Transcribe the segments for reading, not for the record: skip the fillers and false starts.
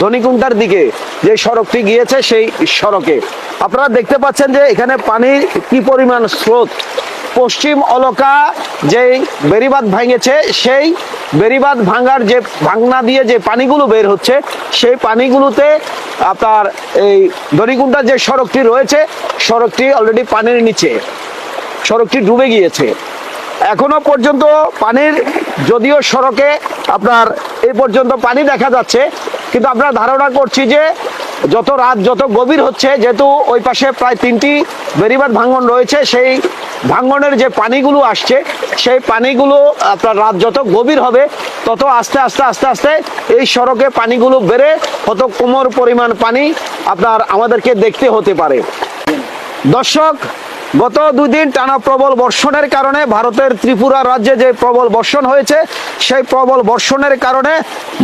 ধনিকুন্টার দিকে যে সড়কটি গিয়েছে সেই সড়কে আপনারা দেখতে পাচ্ছেন যে এখানে পানির কি পরিমাণ স্রোত। পশ্চিম অলকা যেই বেড়িবাঁধ ভেঙেছে সেই বেড়িবাঁধ ভাঙার যে ভাঙনা দিয়ে যে পানিগুলো বের হচ্ছে সেই পানিগুলোতে আপনার এই ধনিকুন্টার যে সড়কটি রয়েছে সড়কটি অলরেডি পানির নিচে, সড়কটি ডুবে গিয়েছে। এখনো পর্যন্ত পানির যদিও সড়কে আপনার এই পর্যন্ত পানি দেখা যাচ্ছে, কিন্তু আমরা ধারণা করছি যে যত রাত যত গভীর হচ্ছে, যেহেতু ওই পাশে প্রায় 3টি বেড়িবাঁধ ভাঙন রয়েছে, সেই ভাঙনের যে পানিগুলো আসছে সেই পানিগুলো আপনার রাত যত গভীর হবে তত আস্তে আস্তে আস্তে আস্তে এই সড়কে পানিগুলো বেড়ে কত কোমর পরিমাণ পানি আপনার আমাদেরকে দেখতে হতে পারে। দর্শক, গত 2 দিন টানা প্রবল বর্ষণের কারণে ভারতের ত্রিপুরা রাজ্যে যে প্রবল বর্ষণ হয়েছে সেই প্রবল বর্ষণের কারণে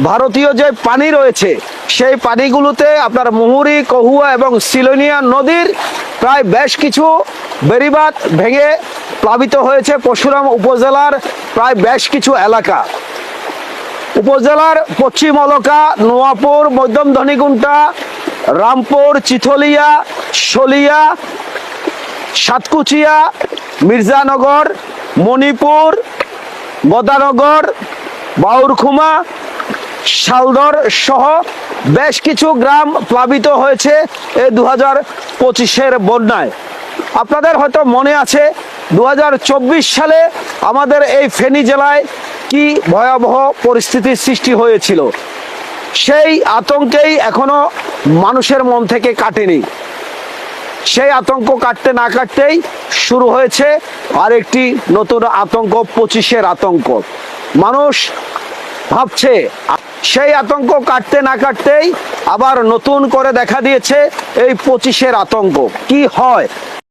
ভারতীয় যে পানি রয়েছে সেই পানিগুলোতে আপনার মুহুরী, কহুয়া এবং সিলোনিয়া নদীর প্রায় বেশ কিছু বেড়িবাঁধ ভেঙে প্লাবিত হয়েছে পরশুরাম উপজেলার প্রায় বেশ কিছু এলাকা। উপজেলার পশ্চিম অলকা, নোয়াপুর, মধ্যম ধনিকুন্টা, রামপুর, চিথলিয়া, শলিয়া, সাতকুচিয়া, মির্জানগর, মণিপুর, বদানগর, বাউরখুমা, শালদর সহ বেশ কিছু গ্রাম প্লাবিত হয়েছে এই 2025-এর বন্যায়। আপনাদের হয়তো মনে আছে 2024 সালে আমাদের এই ফেনী জেলায় কি ভয়াবহ পরিস্থিতির সৃষ্টি হয়েছিল। সেই আতঙ্কেই এখনো মানুষের মন থেকে কাটেনি। সেই আতঙ্ক কাটতে না কাটতেই শুরু হয়েছে আরেকটি নতুন আতঙ্ক, 25-এর আতঙ্ক। মানুষ ভাবছে সেই আতঙ্ক কাটতে না কাটতেই আবার নতুন করে দেখা দিয়েছে এই 25-এর আতঙ্ক। কি হয়